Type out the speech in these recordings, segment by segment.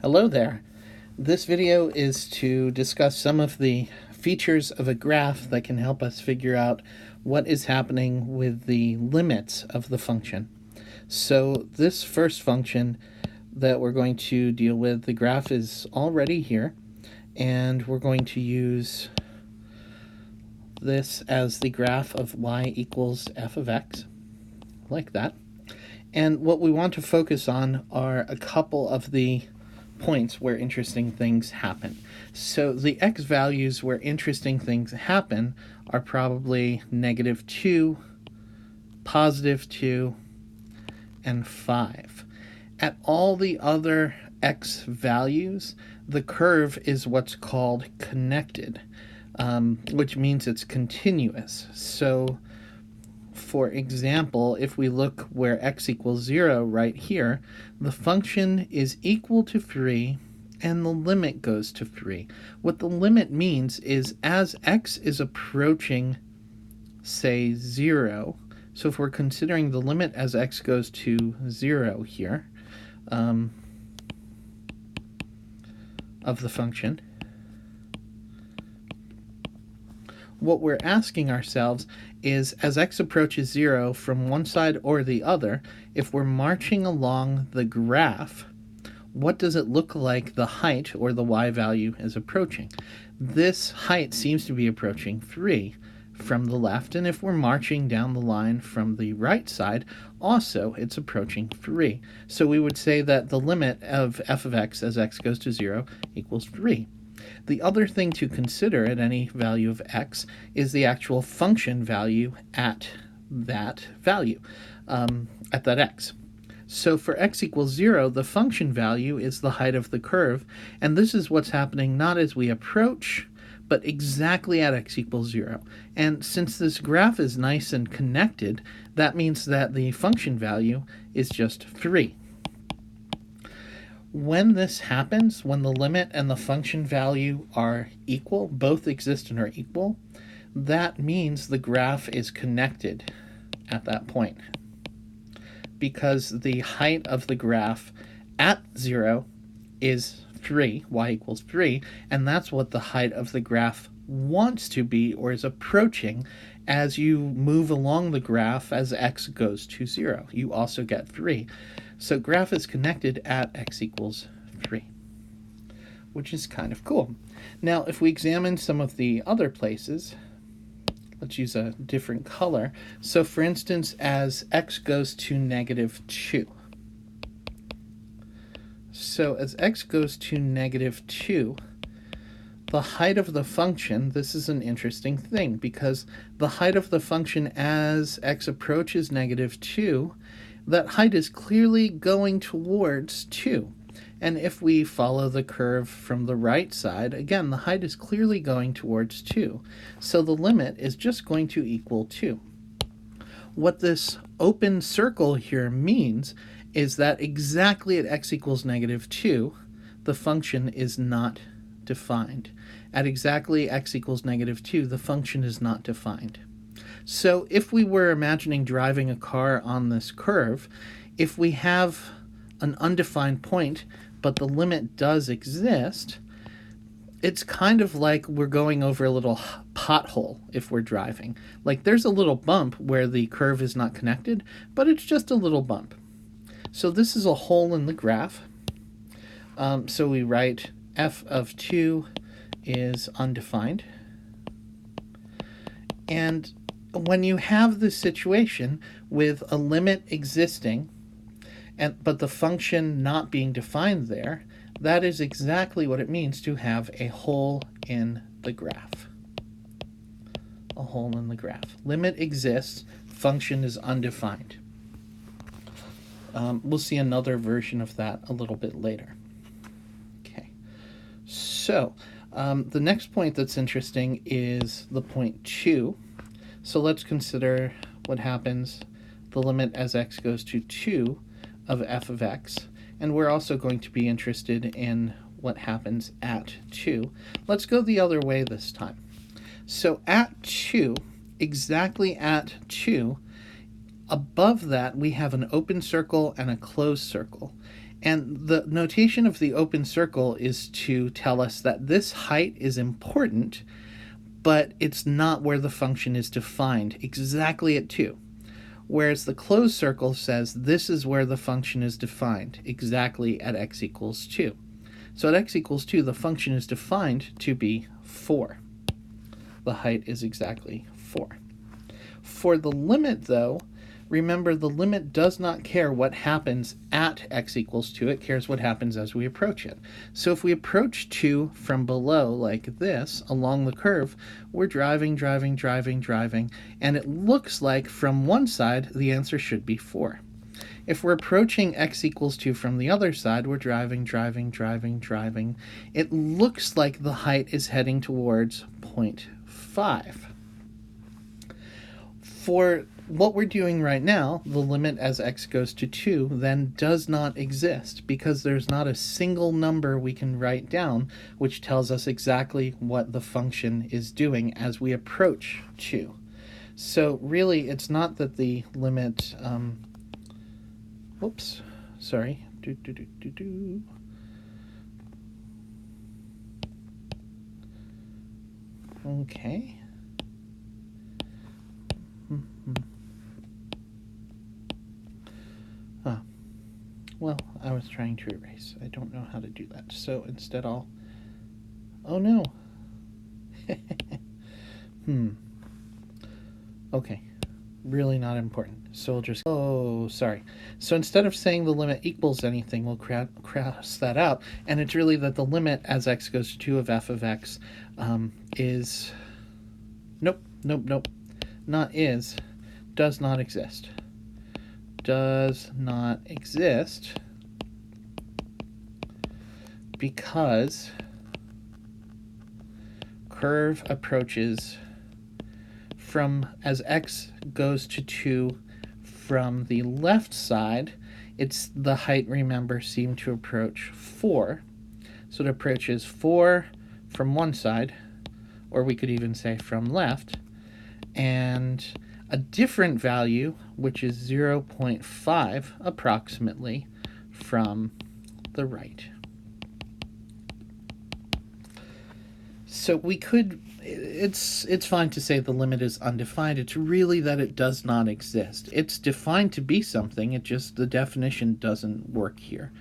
Hello there. This video is to discuss some of the features of a graph that can help us figure out what is happening with the limits of the function. So this first function that we're going to deal with, the graph is already here, and we're going to use this as the graph of y equals f of x, like that. And what we want to focus on are a couple of the points where interesting things happen. So the x values where interesting things happen are probably -2, +2, and 5. At all the other x values, the curve is what's called connected, which means it's continuous. So for example, if we look where x equals 0 right here, the function is equal to 3 and the limit goes to 3. What the limit means is as x is approaching, say, 0, so if we're considering the limit as x goes to 0 here, of the function, what we're asking ourselves is, as x approaches 0 from one side or the other, if we're marching along the graph, what does it look like the height or the y value is approaching? This height seems to be approaching 3 from the left, and if we're marching down the line from the right side, also it's approaching 3. So we would say that the limit of f of x as x goes to 0 equals 3. The other thing to consider at any value of x is the actual function value at that value, at that x. So for x equals 0, the function value is the height of the curve, and this is what's happening not as we approach, but exactly at x equals 0. And since this graph is nice and connected, that means that the function value is just 3. When this happens, when the limit and the function value are equal, both exist and are equal, that means the graph is connected at that point, because the height of the graph at 0 is 3, y equals 3, and that's what the height of the graph wants to be or is approaching as you move along the graph as x goes to 0. You also get 3. So graph is connected at x equals 3, which is kind of cool. Now, if we examine some of the other places, let's use a different color. So for instance, as x goes to -2. So as x goes to -2, the height of the function, this is an interesting thing, because the height of the function as x approaches -2, that height is clearly going towards 2. And if we follow the curve from the right side, again, the height is clearly going towards 2. So the limit is just going to equal 2. What this open circle here means is that exactly at x equals -2, the function is not defined. At exactly x equals -2, the function is not defined. So if we were imagining driving a car on this curve, if we have an undefined point, but the limit does exist, it's kind of like we're going over a little pothole if we're driving. Like there's a little bump where the curve is not connected, but it's just a little bump. So this is a hole in the graph. So we write f of 2 is undefined. And when you have this situation with a limit existing, but the function not being defined there, that is exactly what it means to have a hole in the graph. A hole in the graph. Limit exists, function is undefined. We'll see another version of that a little bit later. Okay, so the next point that's interesting is the point 2. So let's consider what happens, the limit as x goes to 2 of f of x. And we're also going to be interested in what happens at 2. Let's go the other way this time. So at 2, exactly at 2, above that we have an open circle and a closed circle. And the notation of the open circle is to tell us that this height is important, but it's not where the function is defined, exactly at 2. Whereas the closed circle says this is where the function is defined, exactly at x equals 2. So at x equals 2, the function is defined to be 4. The height is exactly 4. For the limit, though, remember the limit does not care what happens at x equals 2. It cares what happens as we approach it. So if we approach 2 from below like this along the curve, we're driving, and it looks like from one side the answer should be 4. If we're approaching x equals 2 from the other side, we're driving. It looks like the height is heading towards 0.5. For what we're doing right now, the limit as x goes to 2 then does not exist because there's not a single number we can write down which tells us exactly what the function is doing as we approach 2. So really, it's not that the limit... whoops, sorry. Okay. Well, I was trying to erase. I don't know how to do that. So instead I'll... Oh no. Okay. Really not important. So we'll just... Oh, sorry. So instead of saying the limit equals anything, we'll cross that out. And it's really that the limit as x goes to 2 of f of x is... Nope. Not is. Does not exist. Does not exist because curve approaches from as x goes to 2 from the left side. It's the height, remember, seemed to approach 4. So it approaches 4 from one side, or we could even say from left, and a different value, which is 0.5 approximately, from the right. So we could, it's fine to say the limit is undefined. It's really that it does not exist. It's defined to be something, it just, the definition doesn't work here.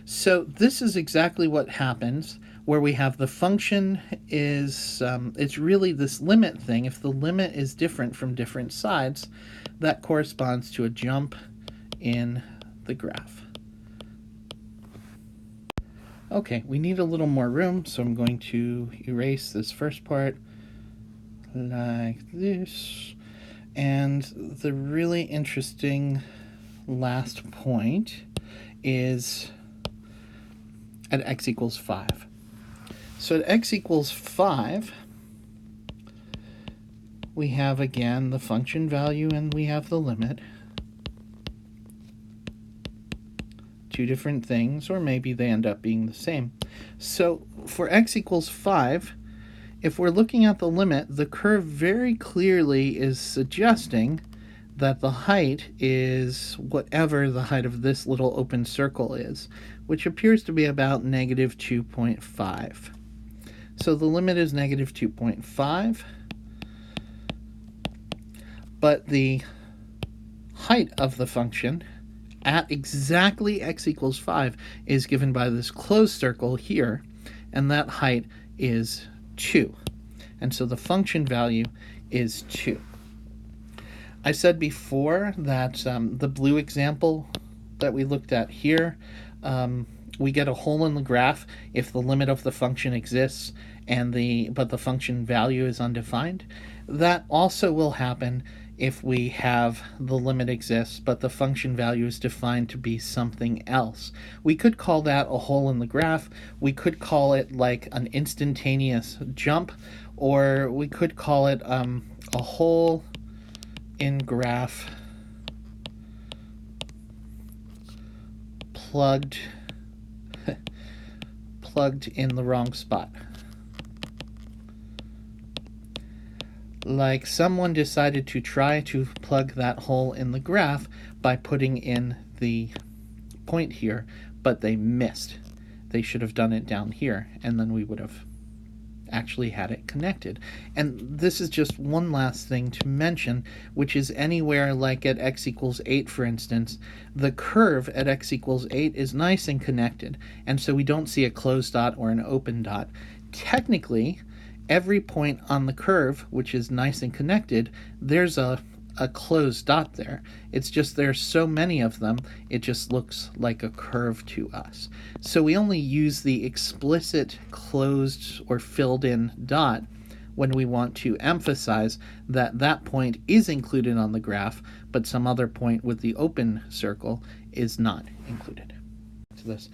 So this is exactly what happens where we have the function is, it's really this limit thing. If the limit is different from different sides, that corresponds to a jump in the graph. Okay, we need a little more room, so I'm going to erase this first part like this. And the really interesting last point is at x equals 5. So at x equals 5, we have again the function value and we have the limit. Two different things, or maybe they end up being the same. So for x equals 5, if we're looking at the limit, the curve very clearly is suggesting that the height is whatever the height of this little open circle is, which appears to be about negative 2.5. So the limit is negative 2.5, but the height of the function at exactly x equals 5 is given by this closed circle here, and that height is 2. And so the function value is 2. I said before that the blue example that we looked at here, we get a hole in the graph if the limit of the function exists but the function value is undefined. That also will happen if we have the limit exists but the function value is defined to be something else. We could call that a hole in the graph. We could call it like an instantaneous jump, or we could call it a hole in graph plugged in the wrong spot. Like someone decided to try to plug that hole in the graph by putting in the point here, but they missed. They should have done it down here, and then we would have actually had it connected. And this is just one last thing to mention, which is anywhere like at x equals 8, for instance, the curve at x equals 8 is nice and connected, and so we don't see a closed dot or an open dot. Technically, every point on the curve, which is nice and connected, there's a closed dot there. It's just there's so many of them, it just looks like a curve to us. So we only use the explicit closed or filled in dot when we want to emphasize that that point is included on the graph, but some other point with the open circle is not included. So this,